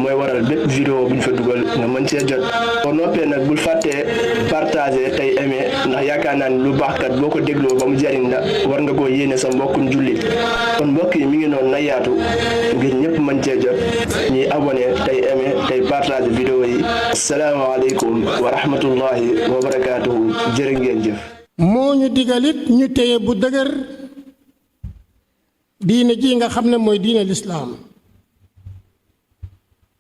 mooy waral bépp vidéo bu ñu fa dugal nga mën cee jot boo noppee nag bul fàttee partager tey aimer ndax yaakaar naa ni lu baax kat boo ko dégloo ba mu jariñ la war nga koo yéene sa mbokkum jullit kon mbokk yi mi ngi noonu na yaatu ngir ñëpp mën cee jot ñuy abonné tey aimer tey partager vidéo yi asalaamaaleykum wa rahmatullahi wa barakaatuhu jërë ngeen jëf. moo ñu digalit ñu téye bu dëgër diine ji nga xam ne mooy diine lislaam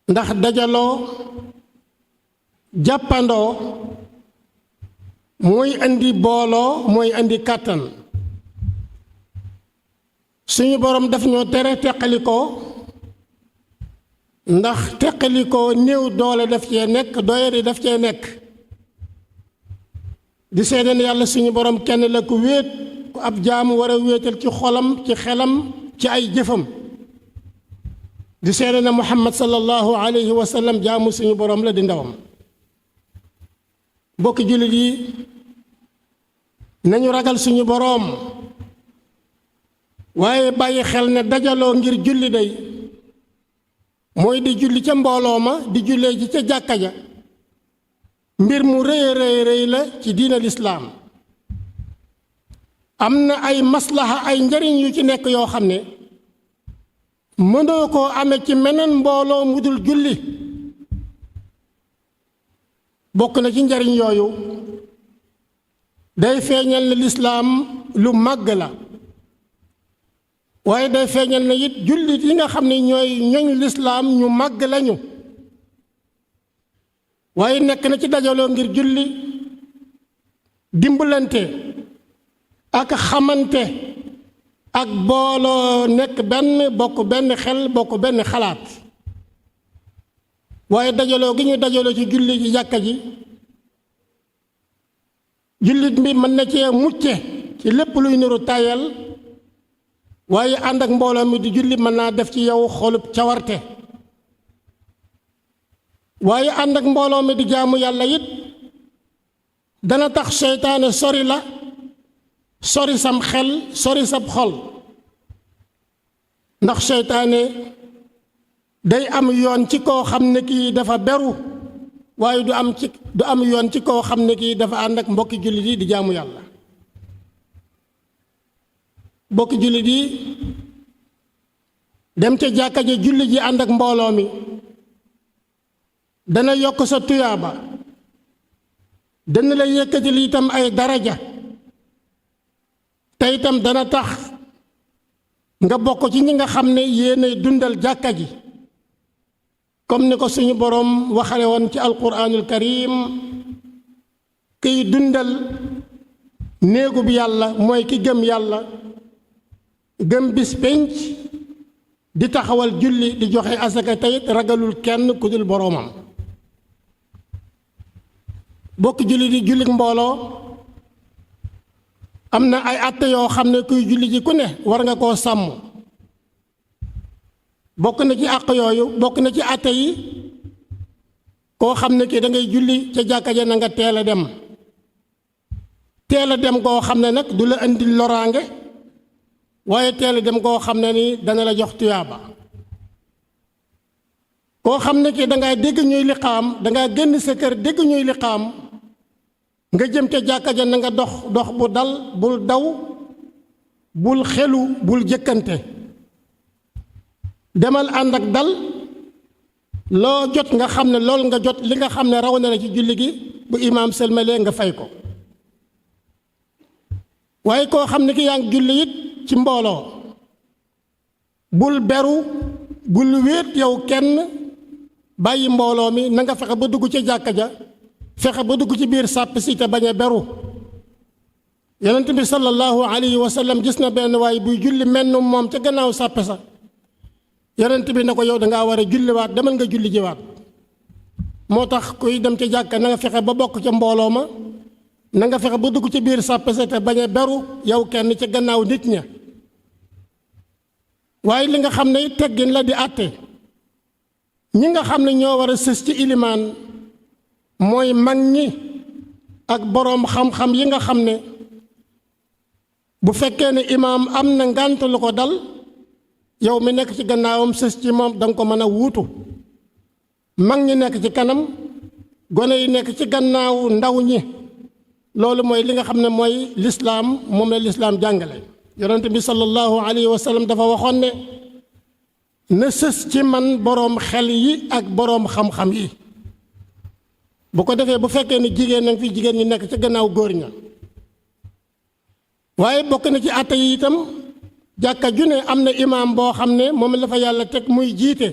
ndax dajaloo jàppandoo mooy andi booloo mooy andi kàttan suñu boroom daf ñoo tere teqalikoo ndax teqalikoo néew doole daf cee nekk doyari daf cee nekk di seedeen yàlla suñu boroom kenn la ku wéet ku ab jaamu war a wéetal ci xolam ci xelam ci ay jëfam di seede na muhammad sallallahu alayhi wa sallam jaamu suñu boroom la di ndawam bokki jullit yi nañu ragal suñu boroom waaye bàyyi xel ne dajaloo ngir julli day mooy di julli ca mbooloo ma di jullee ji ca jàkka ja mbir mu rëy la ci diina lislaam am na ay maslaha ay njariñ yu ci nekk yoo xam ne mënoo koo amee ci meneen mbooloo mu dul julli bokk na ci njariñ yooyu day feeñal ne lislaam lu màgg la waaye day feeñal ne it jullit yi nga xam ne ñooy ñoñ lislaam ñu màgg lañu waaye nekk na ci dajaloo ngir julli dimbalante ak xamante ak booloo nekk benn bokk benn xel bokk benn xalaat waaye dajaloo gi ñu dajaloo ci julli ci jàkka ji jullit bi mën na cee mucce ci lépp luy niru tayal waaye ànd ak mbooloo mi di julli mën naa def ci yow xolub cawarte waaye ànd ak mbooloo mi di jaamu yàlla it dana tax seytaane sori la sori sam xel sori sab xol ndax seytaane day am yoon ci koo xam ne kii dafa beru waaye du am yoon ci koo xam ne kii dafa ànd ak mbokki jullit yi di jaamu yàlla mbokki jullit yi dem ca jàkka ja julli ji ànd ak mbooloo mi dana yokk sa tuyaaba dana la yëkkatil itam ay daraja te itam dana tax nga bokk ci ñi nga xam ne yéenay dundal jàkka ji comme ni ko suñu boroom waxale woon ci alquraanul karim kiy dundal néegub yàlla mooy ki gëm yàlla gëm bis pénc di taxawal julli di joxe asaka teyit ragalul kenn ku dul boroomam bokk julli di jullik mbooloo am na ay àtte yoo xam ne kuy julli ji ku ne war nga koo sàmm bokk na ci àq yooyu bokk na ci àtte yi koo xam ne kii da ngay julli ca jàkka ja na nga teel a dem koo xam ne nag du la indi loraange waaye teel a dem koo xam ne ni dana la jox tuyaaba koo xam ne kii dangay dégg ñuy liqaam dangaa génn sa kër dégg ñuy liqaam nga jëm ca jàkka ja na nga dox bu dal bul daw bul xelu bul jëkkante demal ànd ak dal loo jot nga xam ne lool nga jot li nga xam ne raw na la ci julli gi bu imaam sëlmalee nga fay ko waaye koo xam ne ki yaa ngi julli it ci mbooloo bul beru bul wéet yow kenn bàyyi mbooloo mi na nga fexe ba dugg ca jàkka ja fexe ba dugg ci biir sàpp si te bañ a beru yonent bi sallallahu alayhi wa sallam gis na benn waay buy julli menn moom ca gannaaw sàppe sa yonent bi ne ko yow dangaa war a julliwaat demal nga julli jiwaat moo tax kuy dem ca jàkka na nga fexe ba bokk ca mbooloo ma na nga fexe ba dugg ci biir sàppe sa te bañ a beru yow kenn ca gannaaw nit ña waaye li nga xam ne teggin la di àtte ñi nga xam ne ñoo war a sës ci ilimaan mooy mag ñi ak boroom xam-xam yi nga xam ne bu fekkee ne imaam am na ngànt lu ko dal yow mi nekk ci gannaawam sës ci moom danga ko mën a wuutu mag ñi nekk ci kanam gone yi nekk ci gannaaw ndaw ñi loolu mooy li nga xam ne mooy lislaam moom la lislaam jàngale yonent bi sallallahu alayhi wa sallam dafa waxoon ne na sës ci man boroom xel yi ak boroom xam-xam yi bu ko defee bu fekkee ne jigéen nag fi jigéen ñi nekk ci gannaaw góor ña waaye bokk na ci àtte yi itam jàkka ju ne am na imaam boo xam ne moom la fa yàlla teg muy jiite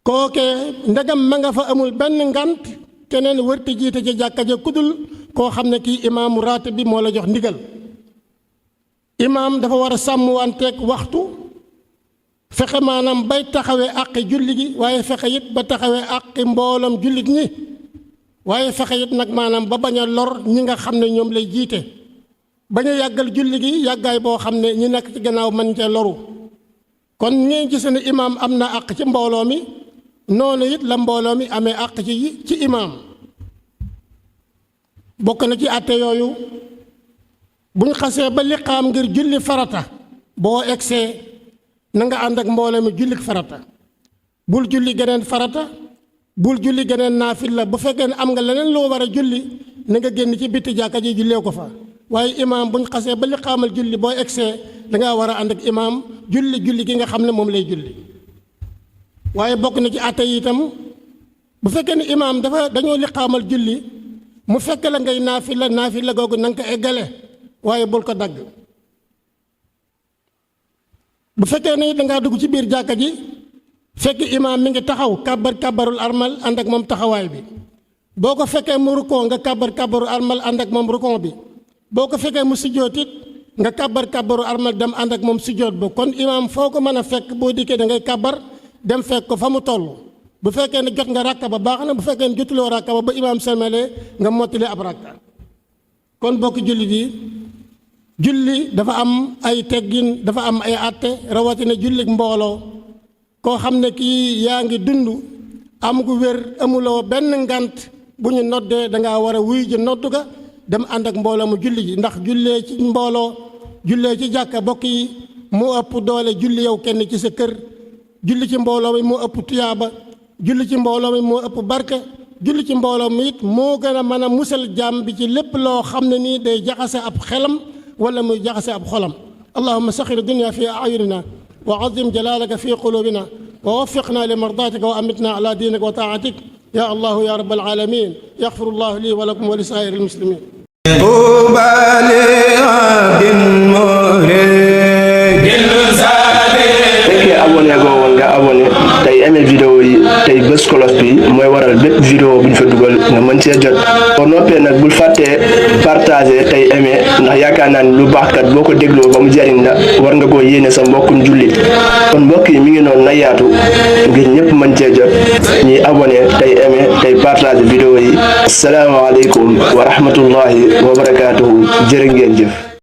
kookee ndegam ma nga fa amul benn ngant keneen wërti jiite ci jàkka ja kudul koo xam ne kii imaamu raate bi moo la jox ndigal imaam dafa war a sàmmwanteeg waxtu fexe maanaam bay taxawee àqi julli gi waaye fexe it ba taxawee àqi mbooloom jullit ñi waaye fexe it nag maanaam ba bañ a lor ñi nga xam ne ñoom lay jiite bañ a yàggal julli gi yàggaay boo xam ne ñi nekk ci gannaaw mën cee loru kon ngeen gis ne imaam am na àq ci mbooloo mi noonu it la mbooloo mi amee àq ci imaam bokk na ci àtte yooyu buñ xasee ba liqaam ngir julli farata boo egsee na nga ànd ak mbooloo mi jullik farata bul julli geneen farata bul julli geneen naafila bu fekkee ne am nga leneen loo war a julli na nga génn ci bitti jàkka ji jullee ko fa waaye imaam buñ xasee ba liqaamal julli boo egsee dangaa war a ànd ak imaam julli gi nga xam ne moom lay julli waaye bokk na ci àtte yi itam bu fekkee ne imaam dañoo liqaamal julli mu fekk la ngay naafila googu na nga ko eggale waaye bul ko dagg bu fekkee ne dangaa dugg ci biir jàkka ji fekk imaam mi ngi taxaw kàbbarul armal ànd ak moom taxawaay bi boo ko fekkee mu rukoo nga kàbbarul armal ànd ak moom rukoo bi boo ko fekkee mu sujjóot it nga kàbbaru armal dem ànd ak moom sujjóot ba kon imaam foo ko mën a fekk boo dikkee da ngay kàbbar dem fekk ko fa mu toll bu fekkee ne jot nga ràkka ba baax na bu fekkee ne jotuloo ràkka ba imaam selmalee nga mottali ab ràkka kon bokk jullit yi julli dafa am ay teggin dafa am ay àtte rawatina jullik mbooloo koo xam ne kii yaa ngi dund am gu wér amuloo benn ngant bu ñu noddee dangaa war a wuy ji noddu ga dem ànd ak mbooloo mu julli ji ndax jullee ci mbooloo jullee ci jàkka bokk yi moo ëpp doole julli yow kenn ci sa kër julli ci mbooloo mi moo ëpp tuyaaba julli ci mbooloo mi moo ëpp barke julli ci mbooloo mi it moo gën a mën a musal jaam bi ci lépp loo xam ne nii day jaxase ab xelam wala muy jaxase ab xolam allahumma saxir dunya fi ayunina wa azim jalalaka fi qulubina wa waffiqna li mardatika wa amitna ala dinika wa taatik ya allahu ya rabbal alamin yaxfiru llahu li wa lakum wa li saa'iril muslimin fekkee abonné goo woon nga abonné tey aimé vidéo yi tey bës kolos bi mooy waral bépp vidéo bu ñu fa dugal nga mën cee jot boo noppee nag bul fàttee partagé tey aimé ndax yaakaar naa ni lu baax kat boo ko dégloo ba mu jariñ la war nga koo yéene sa mbokkum jullit kon mbokk yi mi ngi noonu na yaatu ngir ñëpp mën cee jot ñuy abonné tey aimé tey partagé vidéo yi asalaamaaleykum wa rahmatullahi wa barakaatuhu jërë ngeen jëf